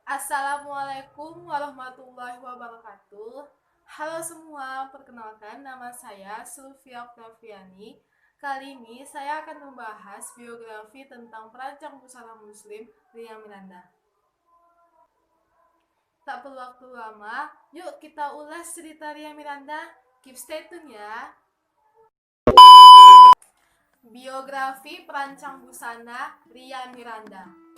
Assalamualaikum warahmatullahi wabarakatuh. Halo semua, perkenalkan nama saya Sylvia Octaviani. Kali ini saya akan membahas biografi tentang perancang busana muslim Ria Miranda. Tak perlu waktu lama, yuk kita ulas cerita Ria Miranda. Keep stay tune ya. Biografi perancang busana Ria Miranda.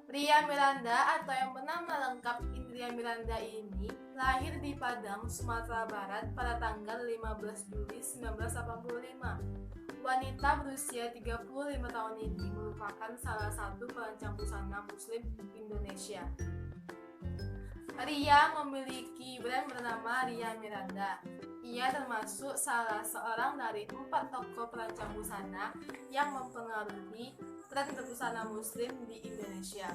Ria Miranda atau yang bernama lengkap Indria Miranda ini lahir di Padang, Sumatera Barat pada tanggal 15 Juli 1985. Wanita berusia 35 tahun ini merupakan salah satu perancang busana muslim Indonesia. Ria memiliki brand bernama Ria Miranda. Ia termasuk salah seorang dari 4 tokoh perancang busana yang mempengaruhi tren berbusana muslim di Indonesia.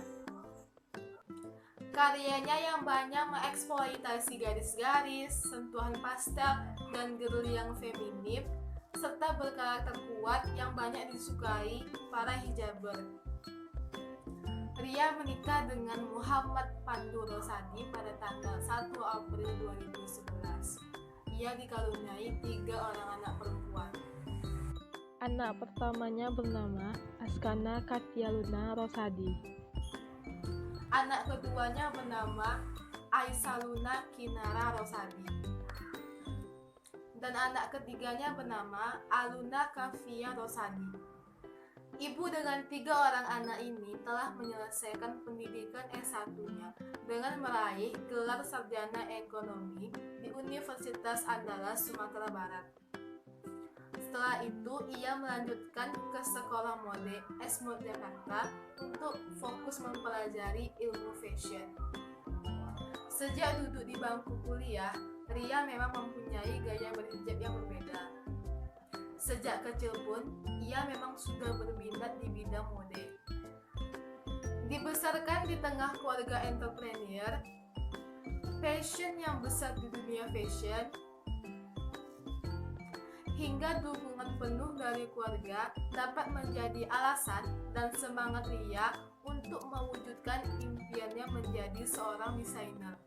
Karyanya yang banyak mengeksploitasi garis-garis, sentuhan pastel, dan girl yang feminim, serta berkarakter kuat yang banyak disukai para hijaber. Ria menikah dengan Muhammad Pandu Rosadi pada tanggal 1 April 2011. Ia dikaruniai 3 orang anak perempuan. Anak pertamanya bernama Askana Katialuna Rosadi. Anak keduanya bernama Aisaluna Kinara Rosadi. Dan anak ketiganya bernama Aluna Kavia Rosadi. Ibu dengan 3 orang anak ini telah menyelesaikan pendidikan S1-nya dengan meraih gelar sarjana ekonomi di Universitas Andalas, Sumatera Barat. Setelah itu, ia melanjutkan ke Sekolah Mode S-Mode Jakarta untuk fokus mempelajari ilmu fashion. Sejak duduk di bangku kuliah, Ria memang mempunyai gaya berhijab yang berbeda. Sejak kecil pun, ia memang sudah berminat di bidang mode. Dibesarkan di tengah keluarga entrepreneur, passion yang besar di dunia fashion, hingga dukungan penuh dari keluarga dapat menjadi alasan dan semangat Ria untuk mewujudkan impiannya menjadi seorang desainer.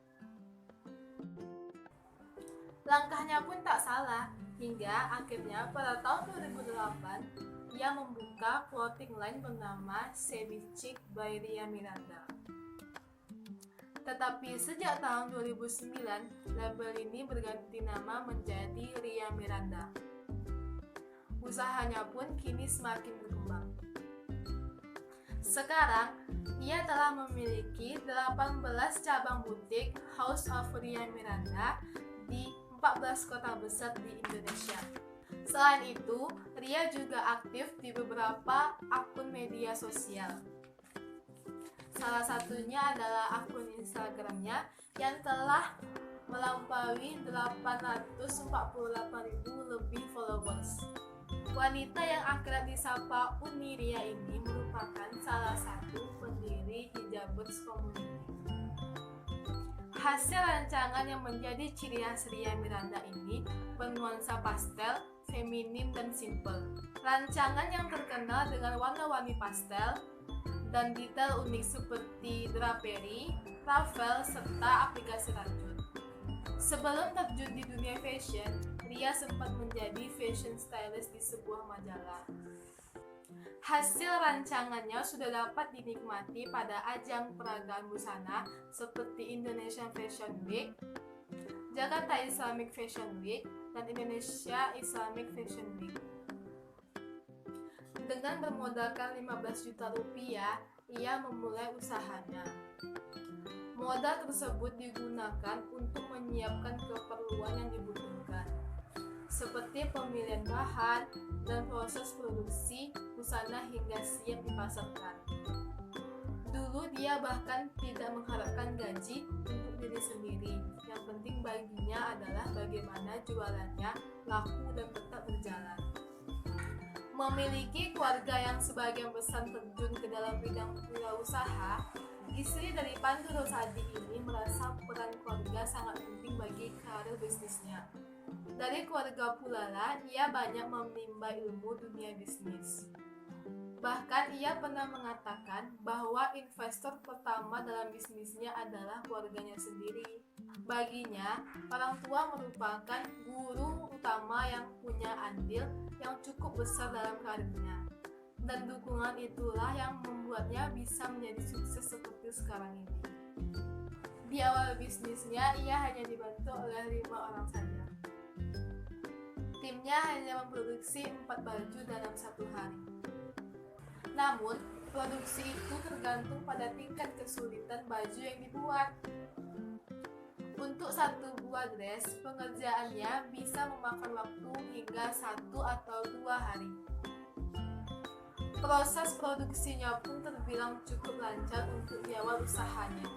Langkahnya pun tak salah, hingga akhirnya pada tahun 2008 ia membuka clothing line bernama Ceviche by Ria Miranda. Tetapi sejak tahun 2009, label ini berganti nama menjadi Ria Miranda. Usahanya pun kini semakin berkembang. Sekarang, ia telah memiliki 18 cabang butik House of Ria Miranda di 14 kota besar di Indonesia. Selain itu, Ria juga aktif di beberapa akun media sosial. Salah satunya adalah akun Instagramnya yang telah melampaui 848.000 lebih followers. Wanita yang akrab disapa Uni Ria ini merupakan salah satu pendiri Hijabers Community. Hasil rancangan yang menjadi ciri khas Ria Miranda ini bernuansa pastel, feminim, dan simple. Rancangan yang terkenal dengan warna-warni pastel dan detail unik seperti draperi, raffle, serta aplikasi rajut. Sebelum terjun di dunia fashion, Ria sempat menjadi fashion stylist di sebuah majalah. Hasil rancangannya sudah dapat dinikmati pada ajang peragaan busana seperti Indonesian Fashion Week, Jakarta Islamic Fashion Week, dan Indonesia Islamic Fashion Week. Dengan bermodalkan 15 juta rupiah, ia memulai usahanya. Modal tersebut digunakan untuk menyiapkan keperluan yang dibutuhkan, seperti pemilihan bahan dan proses produksi busana hingga siap dipasarkan. Dulu dia bahkan tidak mengharapkan gaji untuk diri sendiri. Yang penting baginya adalah bagaimana jualannya laku dan tetap berjalan. Memiliki keluarga yang sebagian besar terjun ke dalam bidang wirausaha, istri dari Pandu Rosadi ini merasa peran keluarga sangat penting bagi karir bisnisnya. Dari keluarga pula lah ia banyak menimba ilmu dunia bisnis. Bahkan ia pernah mengatakan bahwa investor pertama dalam bisnisnya adalah keluarganya sendiri. Baginya, orang tua merupakan guru utama yang punya andil yang cukup besar dalam karirnya. Dan dukungan itulah yang membuatnya bisa menjadi sukses seperti sekarang ini. Di awal bisnisnya, ia hanya dibantu oleh 5 orang saja. Timnya hanya memproduksi 4 baju dalam 1 hari. Namun, produksi itu tergantung pada tingkat kesulitan baju yang dibuat. Untuk 1 buah dress, pengerjaannya bisa memakan waktu hingga 1 atau 2 hari. Proses produksinya pun terbilang cukup lancar untuk di awal usahanya.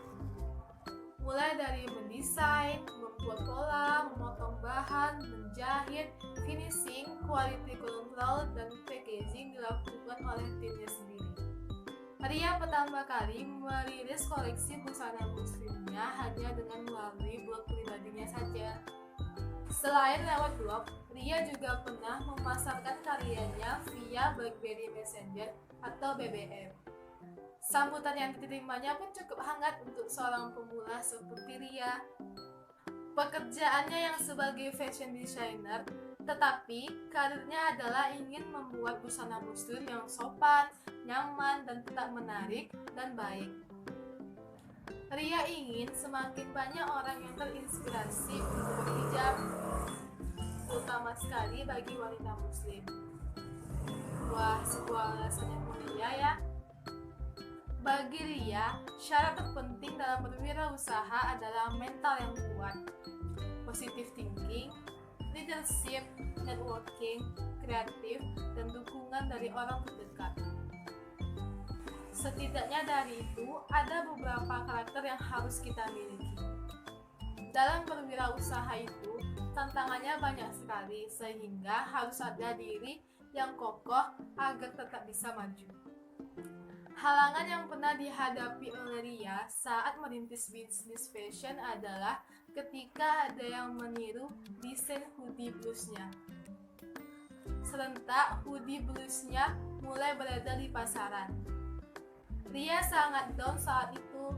Mulai dari mendesain, membuat pola, memotong bahan, menjahit, finishing, quality control, dan packaging dilakukan oleh timnya sendiri. Ria pertama kali merilis koleksi busana muslimnya hanya dengan melalui blog pribadinya saja. Selain lewat blog, Ria juga pernah memasarkan karyanya via BlackBerry Messenger atau BBM. Sambutan yang diterimanya pun cukup hangat untuk seorang pemula seperti Ria. Pekerjaannya yang sebagai fashion designer, tetapi karirnya adalah ingin membuat busana muslim yang sopan, nyaman, dan tetap menarik dan baik. Ria ingin semakin banyak orang yang terinspirasi untuk berhijab, terutama sekali bagi wanita muslim. Wah, sebuah alasan yang mulia ya. Bagi Ria, syarat terpenting dalam berwirausaha adalah mental yang kuat, positive thinking, leadership, networking, kreatif, dan dukungan dari orang terdekat. Setidaknya dari itu, ada beberapa karakter yang harus kita miliki. Dalam berwirausaha itu, tantangannya banyak sekali, sehingga harus ada diri yang kokoh agar tetap bisa maju. Halangan yang pernah dihadapi oleh Ria saat merintis bisnis fashion adalah ketika ada yang meniru desain hoodie bluesnya. Serentak hoodie bluesnya mulai beredar di pasaran. Ria sangat down saat itu.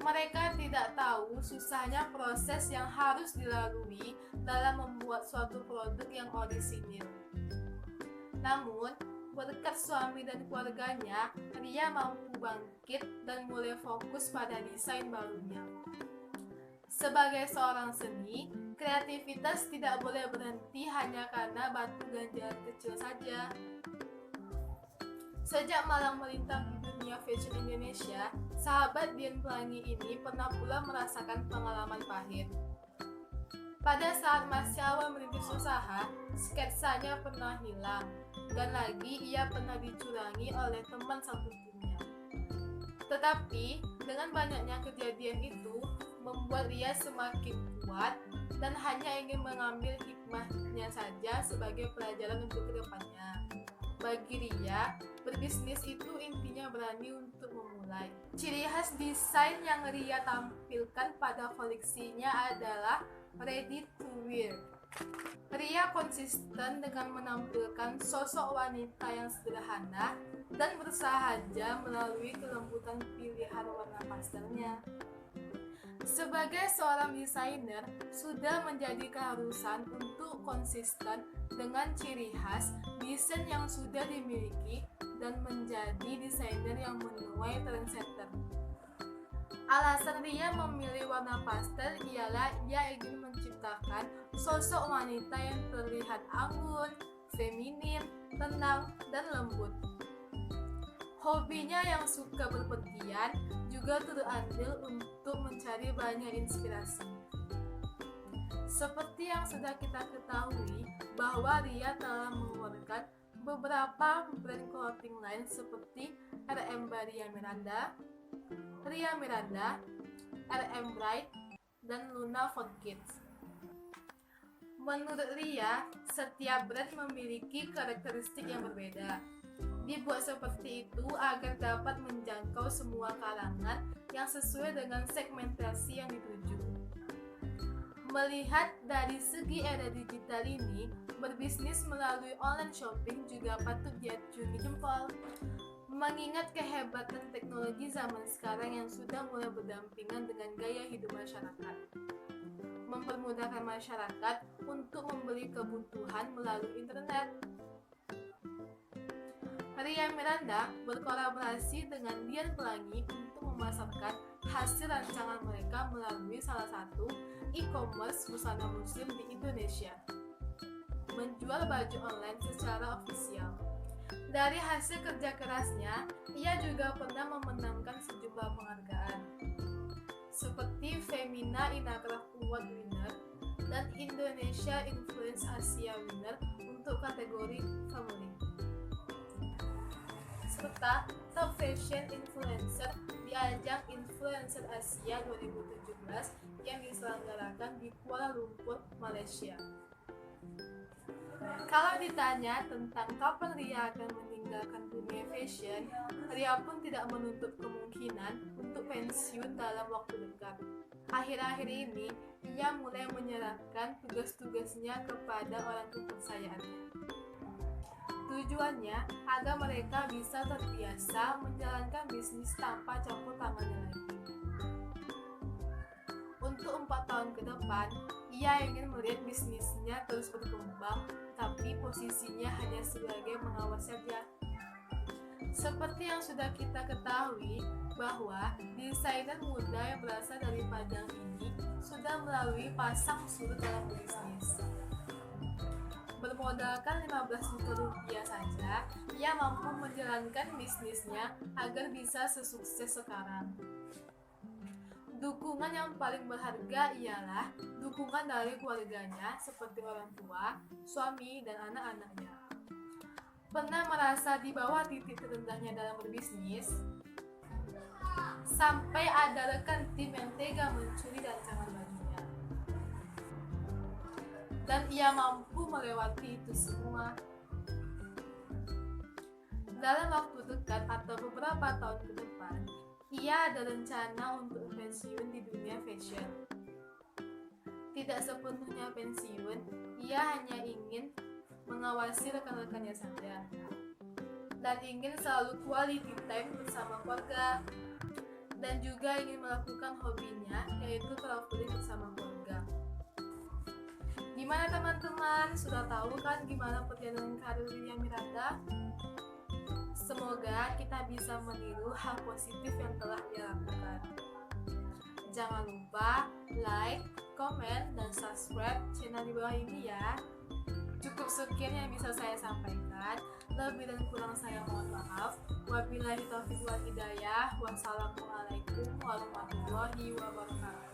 Mereka tidak tahu susahnya proses yang harus dilalui dalam membuat suatu produk yang orisinil. Namun, berkat suami dan keluarganya, Ria mampu bangkit dan mulai fokus pada desain barunya. Sebagai seorang seni, kreativitas tidak boleh berhenti hanya karena batu ganjaran kecil saja. Sejak malang melintang di dunia fashion Indonesia, sahabat Dian Pelangi ini pernah pula merasakan pengalaman pahit. Pada saat masih awal merintis usaha, sketsanya pernah hilang, dan lagi ia pernah dicurangi oleh teman satu timnya. Tetapi, dengan banyaknya kejadian itu, membuat Ria semakin kuat dan hanya ingin mengambil hikmahnya saja sebagai pelajaran untuk kedepannya. Bagi Ria, berbisnis itu intinya berani untuk memulai. Ciri khas desain yang Ria tampilkan pada koleksinya adalah ready to wear. Ria konsisten dengan menampilkan sosok wanita yang sederhana dan bersahaja melalui kelembutan pilihan warna pastelnya. Sebagai seorang desainer, sudah menjadi keharusan untuk konsisten dengan ciri khas desain yang sudah dimiliki dan menjadi desainer yang menuai trendsetter. Alasan Ria memilih warna pastel ialah ia ingin menciptakan sosok wanita yang terlihat anggun, feminim, tenang, dan lembut. Hobinya yang suka berpergian juga turut andil untuk mencari banyak inspirasi. Seperti yang sudah kita ketahui bahwa Ria telah mengeluarkan beberapa brand clothing line seperti RM Ria Miranda, RM Bright, dan Luna for Kids. Menurut Ria, setiap brand memiliki karakteristik yang berbeda. Dibuat seperti itu agar dapat menjangkau semua kalangan yang sesuai dengan segmentasi yang dituju. Melihat dari segi era digital ini, berbisnis melalui online shopping juga patut diacungi jempol. Mengingat kehebatan teknologi zaman sekarang yang sudah mulai berdampingan dengan gaya hidup masyarakat, mempermudahkan masyarakat untuk membeli kebutuhan melalui internet. Ria Miranda berkolaborasi dengan Dian Pelangi untuk memasarkan hasil rancangan mereka melalui salah satu e-commerce busana muslim di Indonesia, menjual baju online secara ofisial. Dari hasil kerja kerasnya, ia juga pernah memenangkan sejumlah penghargaan, seperti Femina Inagraf Award Winner dan Indonesia Influence Asia Winner untuk kategori family, serta Top Fashion Influencer di ajang Influencer Asia 2017 yang diselenggarakan di Kuala Lumpur, Malaysia. Kalau ditanya tentang kapan Ria akan meninggalkan dunia fashion, Ria pun tidak menutup kemungkinan untuk pensiun dalam waktu dekat. Akhir-akhir ini, ia mulai menyerahkan tugas-tugasnya kepada orang kepercayaannya. Tujuannya agar mereka bisa terbiasa menjalankan bisnis tanpa campur tangannya lagi. Untuk 4 tahun ke depan, ia ingin melihat bisnisnya terus berkembang, tapi posisinya hanya sebagai pengawas saja. Seperti yang sudah kita ketahui, bahwa desainer muda yang berasal dari Padang ini sudah melalui pasang surut dalam bisnis. Bermodalkan 15 juta rupiah saja, ia mampu menjalankan bisnisnya agar bisa sesukses sekarang. Dukungan yang paling berharga ialah dukungan dari keluarganya seperti orang tua, suami, dan anak-anaknya. Pernah merasa di bawah titik terendahnya dalam berbisnis? Sampai ada rekan tim yang tega mencuri rancangan bajunya. Dan ia mampu melewati itu semua. Dalam waktu dekat atau beberapa tahun ke depan, ia ada rencana untuk pensiun di dunia fashion. Tidak sepenuhnya pensiun, ia hanya ingin mengawasi rekan-rekannya saja dan ingin selalu quality time bersama keluarga, dan juga ingin melakukan hobinya yaitu traveling bersama keluarga. Gimana teman-teman? Sudah tahu kan gimana perjalanan karir Ria Miranda? Semoga kita bisa meniru hal positif yang telah dia lakukan. Jangan lupa like, komen, dan subscribe channel di bawah ini ya. Cukup sekian yang bisa saya sampaikan. Lebih dan kurang saya mohon maaf. Wabillahi taufiq wal hidayah. Wassalamualaikum warahmatullahi wabarakatuh.